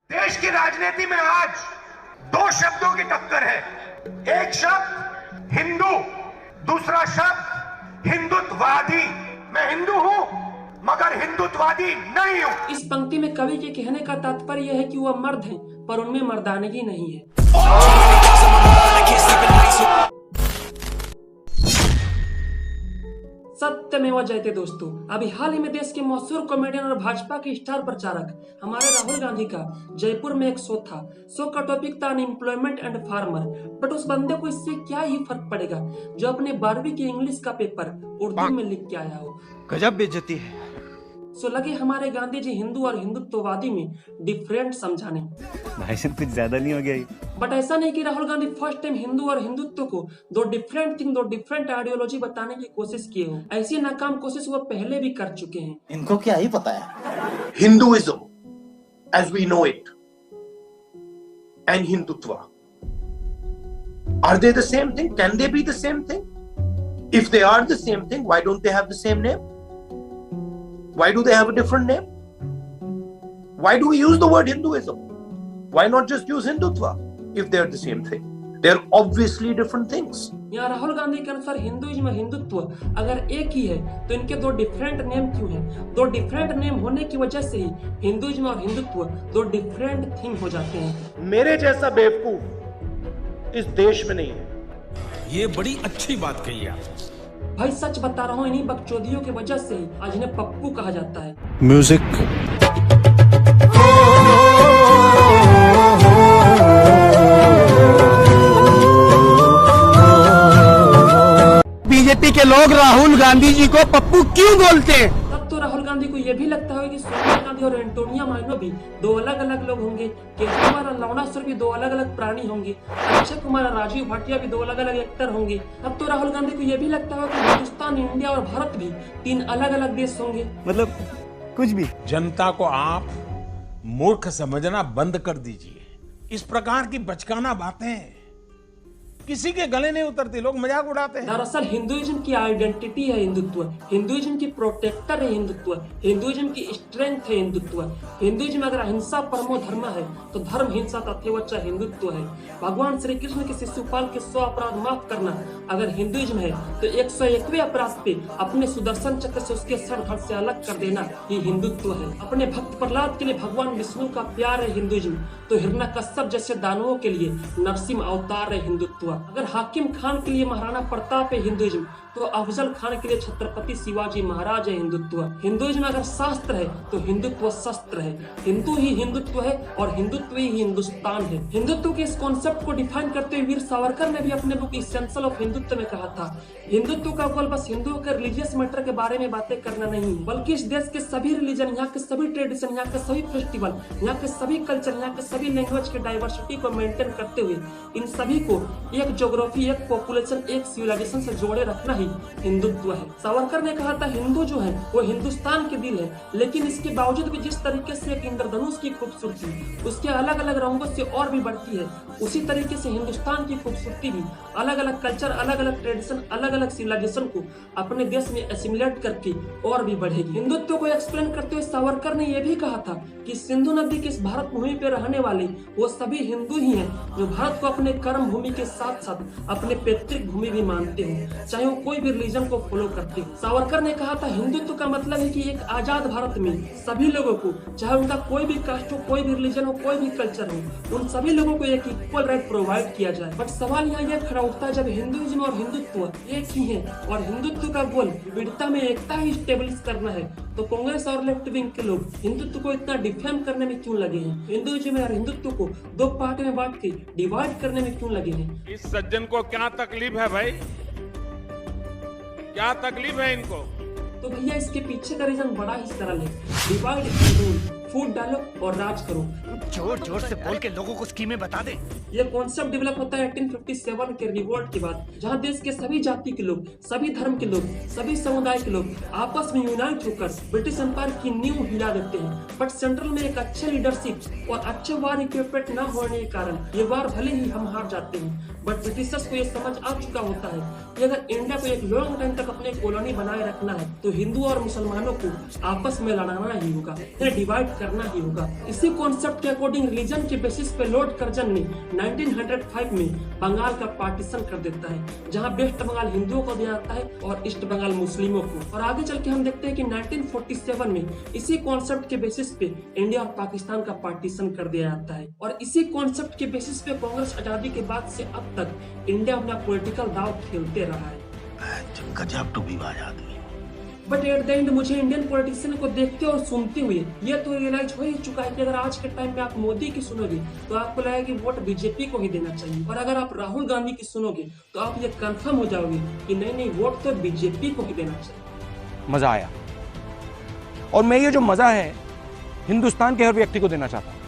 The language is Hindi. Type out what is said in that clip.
देश की राजनीति में आज दो शब्दों की टक्कर है। एक शब्द हिंदू, दूसरा शब्द हिंदुत्ववादी। मैं हिंदू हूं मगर हिंदुत्ववादी नहीं हूं। इस पंक्ति में कवि के कहने का तात्पर्य है कि वह मर्द हैं पर उनमें मर्दानगी नहीं है। सत्यमेव जयते दोस्तों, अभी हाल ही में देश के मशहूर कॉमेडियन और भाजपा के स्टार प्रचारक हमारे राहुल गांधी का जयपुर में एक शो था। शो का टॉपिक था अनएम्प्लॉयमेंट एंड फार्मर। बट उस बंदे को इससे क्या ही फर्क पड़ेगा जो अपने 12वीं की इंग्लिश का पेपर उर्दू में लिख के आया हो। गजब बेइज्जती है। सो लगे हमारे गांधी जी हिंदू और हिंदुत्ववादी में डिफरेंट समझाने। भाई साहब कुछ ज्यादा नहीं हो गया ये? बट ऐसा नहीं कि राहुल गांधी फर्स्ट टाइम हिंदू और हिंदुत्व को दो डिफरेंट आइडियोलॉजी बताने की कोशिश किए हो। ऐसी नाकाम कोशिश वो पहले भी कर चुके हैं। इनको क्या ही पता है। Hinduism as we know it and Hindutva, are they the same thing? Can they be the same thing? If they are the same thing, why don't they have the same name? Why do they have a different name? Why do we use the word Hinduism? Why not just use Hindutva if they are the same thing? They are obviously different things. यहाँ राहुल गांधी के अनुसार हिंदुइज्म और हिंदुत्व अगर एक ही है तो इनके दो डिफरेंट नेम क्यों हैं? दो डिफरेंट नेम होने की वजह से ही हिंदुइज्म और हिंदुत्व दो डिफरेंट थिंग हो जाते हैं। मेरे जैसा बेवकूफ इस देश में नहीं है। ये बड़ी अच्छी बात कही आप। भाई सच बता रहा हूँ, इन्हीं बकचोदियों की वजह से ही आज इन्हें पप्पू कहा जाता है। म्यूजिक। बीजेपी के लोग राहुल गांधी जी को पप्पू क्यों बोलते हैं? तब तो राहुल गांधी को यह भी लगता है कि सोनिया गांधी और एंटोनिया माइनो भी दो अलग अलग लोग होंगे, केजरीवाल और लवणासुर भी दो अलग अलग प्राणी होंगे, अक्षय कुमार और राजीव भाटिया भी दो अलग अलग एक्टर होंगे। अब तो राहुल गांधी को यह भी लगता है कि हिंदुस्तान, इंडिया और भारत भी तीन अलग अलग देश होंगे। मतलब कुछ भी। जनता को आप मूर्ख समझना बंद कर दीजिए। इस प्रकार की बचकाना बातें किसी के गले नहीं उतरती, लोग मजाक उड़ाते हैं। दरअसल हिंदुइज्म की आइडेंटिटी है हिंदुत्व, हिंदुइज्म की प्रोटेक्टर है हिंदुत्व, हिंदुइज्म की स्ट्रेंथ है हिंदुत्व। हिंदुइज्म अगर अहिंसा परमो धर्म है तो धर्म हिंसा तथ्यवच्चा हिंदुत्व है। भगवान श्री कृष्ण के शिशुपाल के 100 अपराध माफ करना अगर हिंदुइज्म है तो 101वें अपराध पे अपने सुदर्शन चक्र से उसके सर धड़ से अलग कर देना ये हिंदुत्व है। अपने भक्त प्रहलाद के लिए भगवान विष्णु का प्यार है हिंदुइज्म, तो हिरण्यकश्यप जैसे दानवों के लिए नरसिंह अवतार है हिंदुत्व। अगर हाकिम खान के लिए महाराणा प्रताप है हिंदुइज्म तो अफजल खान के लिए छत्रपति शिवाजी महाराज है हिंदुत्व। हिंदुइज्म अगर शास्त्र है तो हिंदुत्व शस्त्र है। हिंदू ही हिंदुत्व है और हिंदुत्व ही हिंदुस्तान है। हिंदुत्व के इस कॉन्सेप्ट को डिफाइन करते हुए वीर सावरकर ने भी अपने बुक एसेंशियल ऑफ हिंदुत्व में कहा था, हिंदुत्व का गोल बस हिंदुओं के रिलीजियस मैटर के बारे में बातें करना नहीं, बल्कि इस देश के सभी रिलीजन, यहाँ के सभी ट्रेडिशन, यहाँ के सभी फेस्टिवल, यहाँ के सभी कल्चर, यहाँ के सभी लैंग्वेज के डाइवर्सिटी को मेंटेन करते हुए इन सभी को एक ज्योग्राफी, एक पॉपुलेशन, एक सिविलाइजेशन से जोड़े रखना ही हिंदुत्व है। सावरकर ने कहा था हिंदू जो है वो हिंदुस्तान के दिल है, लेकिन इसके बावजूद भी जिस तरीके से एक इंद्रधनुष की खूबसूरती उसके अलग अलग रंगों से और भी बढ़ती है, उसी तरीके से हिंदुस्तान की खूबसूरती भी अलग अलग कल्चर, अलग अलग ट्रेडिशन, अलग अलग सिविलाइजेशन को अपने देश में एसिमिलेट करके और भी बढ़ेगी। हिंदुत्व को एक्सप्लेन करते हुए सावरकर ने यह भी कहा था कि सिंधु नदी के इस भारत भूमि पर रहने वाले वो सभी हिंदू ही हैं जो भारत को अपने कर्म भूमि के साथ साथ अपने पैतृक भूमि भी मानते हो, चाहे वो कोई भी रिलीजन को फॉलो करते हो। सावरकर ने कहा था हिंदुत्व का मतलब है कि एक आजाद भारत में सभी लोगों को, चाहे उनका कोई भी कास्ट हो, कोई भी रिलीजन हो, कोई भी कल्चर हो, उन सभी लोगों को एक इक्वल राइट प्रोवाइड किया जाए। बट सवाल यहाँ यह खड़ा उठता है, जब हिंदुइज्म और हिंदुत्व एक ही है और हिंदुत्व का गोल विविधता में एकता ही स्टेब्लिश करना है, तो कांग्रेस और लेफ्ट विंग के लोग हिंदुत्व को इतना डिफेम करने में क्यों लगे हैं? हिंदुइज्म और हिंदुत्व को दो पार्ट में बांट के डिवाइड करने में क्यों लगे हैं? इस सज्जन को क्या तकलीफ है भाई? क्या तकलीफ है इनको? तो भैया इसके पीछे का रीजन बड़ा ही सरल है, डिवाइड एंड रूल, फूट डालो और राज करो। जोर जोर से बोल के लोगों को स्कीमें बता दे। ये कॉन्सेप्ट डेवलप होता है 1857 के रिवोल्ट के बाद, जहां देश के सभी जाति के लोग, सभी धर्म के लोग, सभी समुदाय के लोग आपस में यूनाइट होकर ब्रिटिश एम्पायर की नींव हिला देते हैं। बट सेंट्रल में एक अच्छे लीडरशिप और अच्छे वार इक्विपमेंट न होने के कारण ये वार भले ही हम हार जाते हैं, बट ब्रिटिशर्स को ये समझ आ चुका होता है कि अगर इंडिया को एक लॉन्ग टाइम तक अपने कॉलोनी बनाए रखना है तो हिंदू और मुसलमानों को आपस में लड़ाना ही होगा, डिवाइड करना ही होगा। इसी कॉन्सेप्ट के अकॉर्डिंग रिलीजन के बेसिस पे लॉर्ड कर्जन ने 1905 में बंगाल का पार्टीशन कर देता है, जहां वेस्ट बंगाल हिंदुओं को दिया जाता है और ईस्ट बंगाल मुस्लिमों को। और आगे चल के हम देखते हैं कि 1947 में इसी कॉन्सेप्ट के बेसिस पे इंडिया और पाकिस्तान का पार्टीशन कर दिया जाता है। और इसी कॉन्सेप्ट के बेसिस पे कांग्रेस आजादी के बाद से अब तक इंडिया अपना पॉलिटिकल दाव खेलते रहा है। गजब टूबीबाज आदमी। बट एट द एंड मुझे इंडियन पॉलिटिशियन को देखते और सुनते हुए ये तो रियलाइज हो ही चुका है कि अगर आज के टाइम में आप मोदी की सुनोगे तो आपको लगेगा कि वोट बीजेपी को ही देना चाहिए, और अगर आप राहुल गांधी की सुनोगे तो आप ये कंफर्म हो जाओगे कि नहीं वोट तो बीजेपी को ही देना चाहिए। मजा आया, और मैं ये जो मजा है हिंदुस्तान के हर व्यक्ति को देना चाहता हूं।